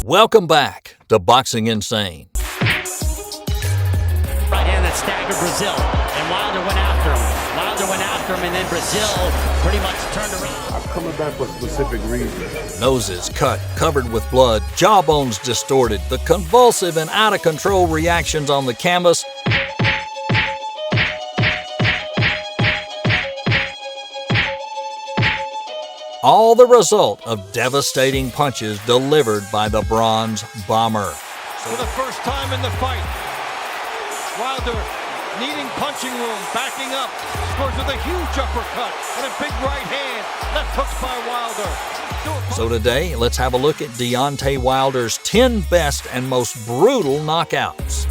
Welcome back to Boxing Insane. Right hand that staggered Brazil, and Wilder went after him. And then Brazil pretty much turned around. I'm coming back for a specific reason. Noses cut, covered with blood, jawbones distorted, the convulsive and out-of-control reactions on the canvas. All the result of devastating punches delivered by the Bronze Bomber. For the first time in the fight, Wilder needing punching room, backing up, scores with a huge uppercut and a big right hand. Left hooks by Wilder. So today, let's have a look at Deontay Wilder's 10 best and most brutal knockouts.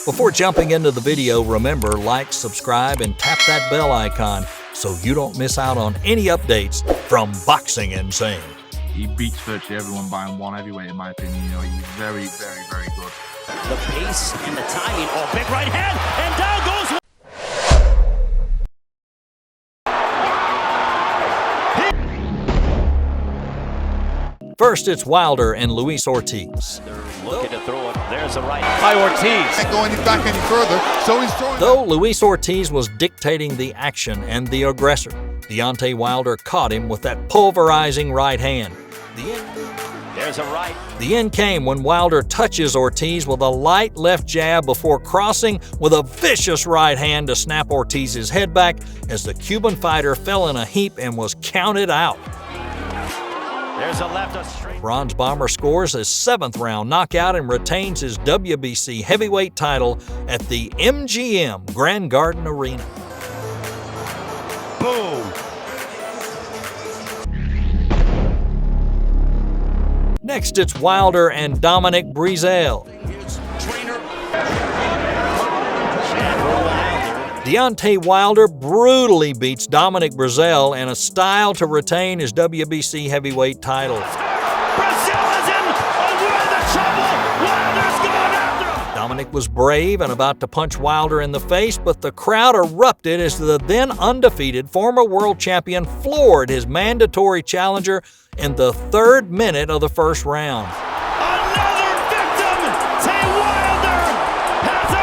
Before jumping into the video, remember, like, subscribe, and tap that bell icon so you don't miss out on any updates from Boxing Insane. He beats virtually everyone by one heavyweight, in my opinion. You know, he's very, very, very good. The pace and the timing. Oh, big right hand, and down goes. First, it's Wilder and Luis Ortiz. They're looking to throw it. There's a right. By Ortiz. Can't go any back any further, so he's throwing. Though Luis Ortiz was dictating the action and the aggressor, Deontay Wilder caught him with that pulverizing right hand. There's a right. The end came when Wilder touches Ortiz with a light left jab before crossing with a vicious right hand to snap Ortiz's head back as the Cuban fighter fell in a heap and was counted out. There's a left, a straight. Bronze Bomber scores his 7th round knockout and retains his WBC heavyweight title at the MGM Grand Garden Arena. Boom. Next, it's Wilder and Dominic Breazeale. Deontay Wilder brutally beats Dominic Breazeale in a style to retain his WBC heavyweight title. Brazil is in the trouble. Wilder's going after him. Dominic was brave and about to punch Wilder in the face, but the crowd erupted as the then undefeated former world champion floored his mandatory challenger in the 3rd minute of the first round. Another victim. Tay Wilder has a.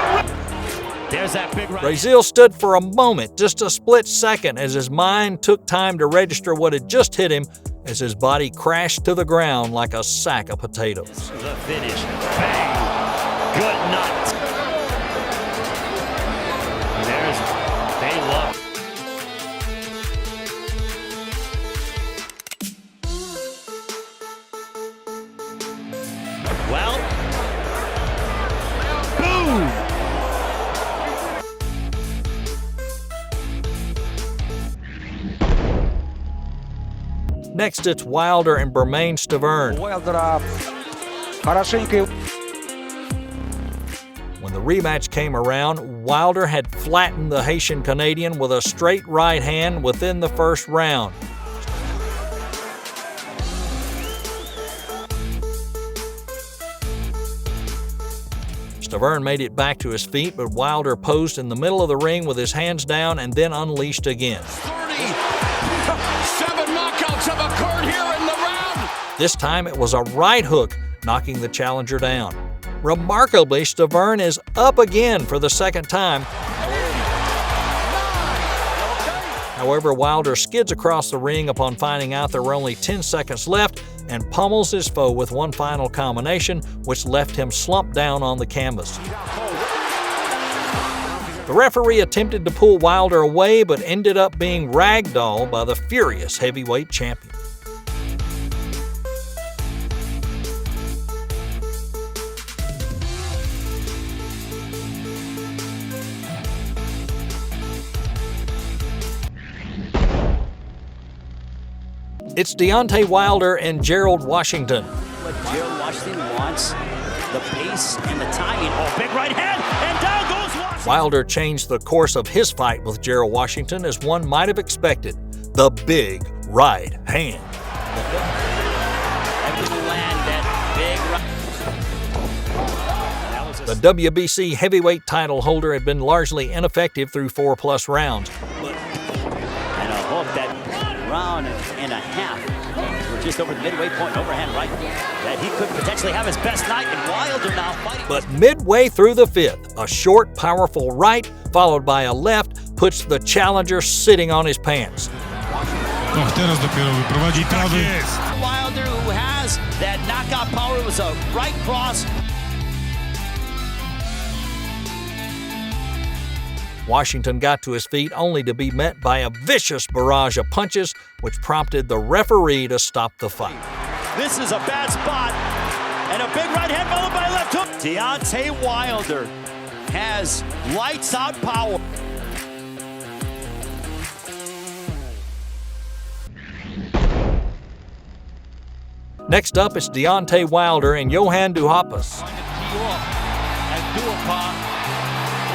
There's that big right. Breazeale stood for a moment, just a split second, as his mind took time to register what had just hit him as his body crashed to the ground like a sack of potatoes. This is a finish. Bang. Good night. There's they love. Well, boom. Next, it's Wilder and Bermane Stiverne. When the rematch came around, Wilder had flattened the Haitian Canadian with a straight right hand within the first round. Stiverne made it back to his feet, but Wilder posed in the middle of the ring with his hands down and then unleashed again. 37 knockouts have occurred here in the round. This time it was a right hook, knocking the challenger down. Remarkably, Stiverne is up again for the 2nd time. However, Wilder skids across the ring upon finding out there were only 10 seconds left and pummels his foe with one final combination, which left him slumped down on the canvas. The referee attempted to pull Wilder away, but ended up being ragdolled by the furious heavyweight champion. It's Deontay Wilder and Gerald Washington. What Gerald Washington wants, the pace and the timing. Oh, big right hand, and down goes Washington. Wilder changed the course of his fight with Gerald Washington as one might have expected. The big right hand. The WBC heavyweight title holder had been largely ineffective through 4+ rounds, but round and a half. We're just over the midway point, overhand right, that he could potentially have his best night, and Wilder now fighting. But midway through the fifth, a short, powerful right, followed by a left, puts the challenger sitting on his pants. Teraz dopiero wyprowadzi prawy. Wilder, who has that knockout power, was a right cross. Washington got to his feet only to be met by a vicious barrage of punches, which prompted the referee to stop the fight. This is a bad spot, and a big right hand followed by a left hook. Deontay Wilder has lights out power. Next up, it's Deontay Wilder and Johann Duhaupas. Trying to tee off as Duhaupas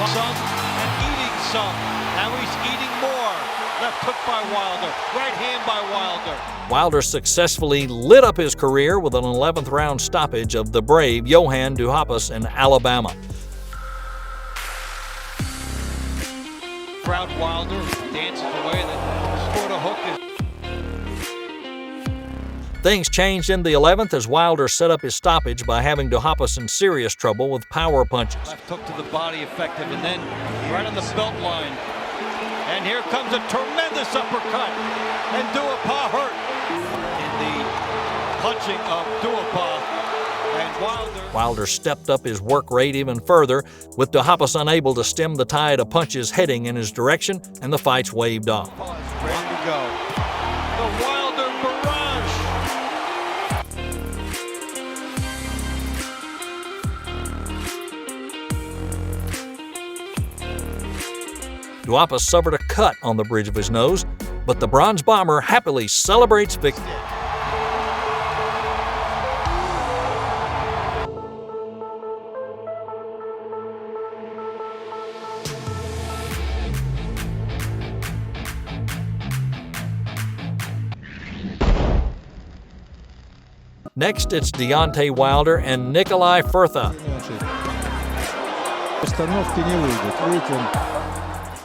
some and eating some. Now he's eating more. Left hook by Wilder. Right hand by Wilder. Wilder successfully lit up his career with an 11th round stoppage of the brave Johann Duhaupas in Alabama. Proud Wilder dances away, then scored a hook. Things changed in the 11th as Wilder set up his stoppage by having Duhaupas in serious trouble with power punches. Left hook to the body effective, and then right on the belt line. And here comes a tremendous uppercut, and Duhaupas hurt in the punching of Duhaupas. And Wilder stepped up his work rate even further, with Duhaupas unable to stem the tide of punches heading in his direction, and the fight's waved off. Ready to go. The Wilder barrage. Duhaupas suffered a cut on the bridge of his nose, but the Bronze Bomber happily celebrates victory. Next, it's Deontay Wilder and Nikolai Furtha.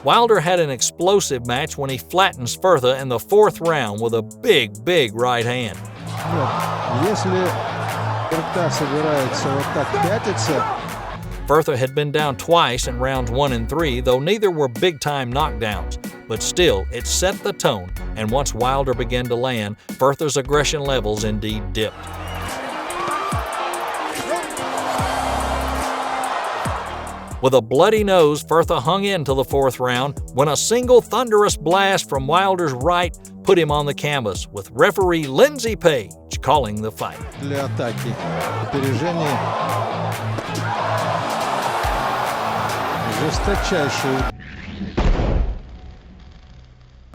Wilder had an explosive match when he flattens Furtha in the 4th round with a big right hand. Furtha had been down twice in rounds 1 and 3, though neither were big-time knockdowns. But still, it set the tone, and once Wilder began to land, Furtha's aggression levels indeed dipped. With a bloody nose, Furtha hung in till the 4th round when a single thunderous blast from Wilder's right put him on the canvas, with referee Lindsey Page calling the fight.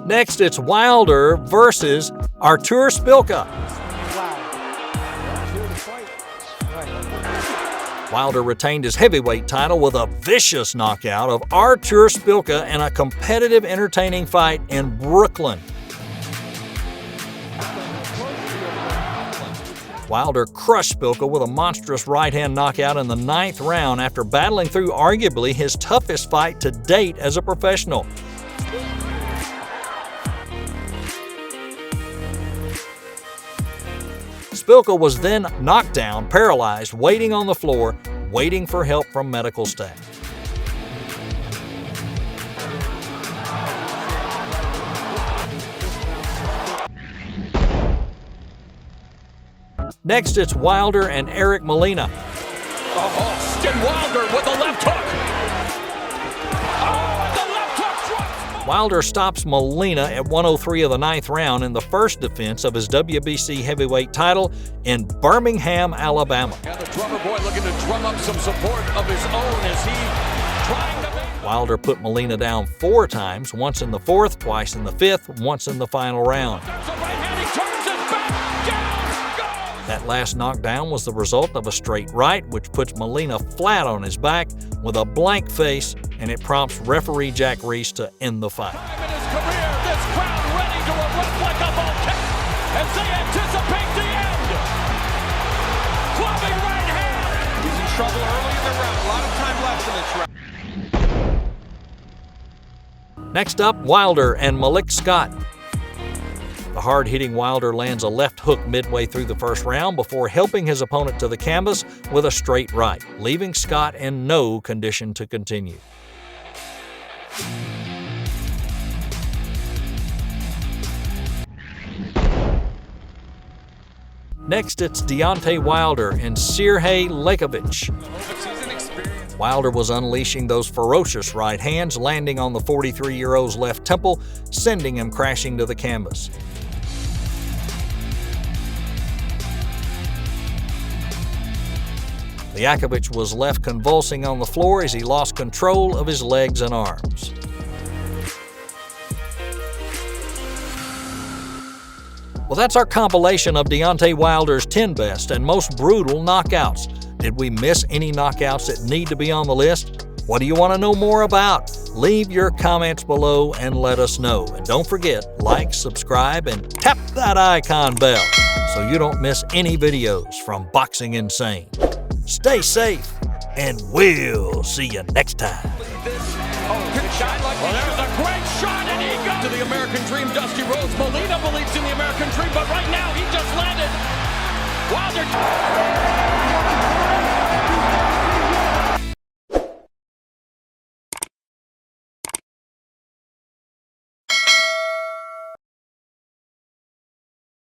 Next, it's Wilder versus Artur Szpilka. Wilder retained his heavyweight title with a vicious knockout of Artur Szpilka in a competitive, entertaining fight in Brooklyn. Wilder crushed Szpilka with a monstrous right-hand knockout in the 9th round after battling through arguably his toughest fight to date as a professional. Szpilka was then knocked down, paralyzed, waiting on the floor, waiting for help from medical staff. Next, it's Wilder and Eric Molina. Austin Wilder with a left hook. Wilder stops Molina at 103 of the 9th round in the first defense of his WBC heavyweight title in Birmingham, Alabama. And the drummer boy looking to drum up some support of his own as he trying to make... Wilder put Molina down 4 times, once in the 4th, twice in the 5th, once in the final round. That last knockdown was the result of a straight right, which puts Molina flat on his back with a blank face, and it prompts referee Jack Reese to end the fight. In his career, this crowd ready to erupt like a volcano as they anticipate the end. Clubbing right hand. He's in trouble early in the round. A lot of time left in this round. Next up, Wilder and Malik Scott. The hard-hitting Wilder lands a left hook midway through the first round before helping his opponent to the canvas with a straight right, leaving Scott in no condition to continue. Next, it's Deontay Wilder and Sergey Lakovic. Wilder was unleashing those ferocious right hands, landing on the 43-year-old's left temple, sending him crashing to the canvas. Lakovic was left convulsing on the floor as he lost control of his legs and arms. Well, that's our compilation of Deontay Wilder's 10 best and most brutal knockouts. Did we miss any knockouts that need to be on the list? What do you want to know more about? Leave your comments below and let us know. And don't forget, like, subscribe, and tap that icon bell so you don't miss any videos from Boxing Insane. Stay safe, and we'll see you next time. Well, there's a great shot, and he goes to the American Dream. Dusty Rhodes. Molina believes in the American Dream, but right now he just landed. Wilder.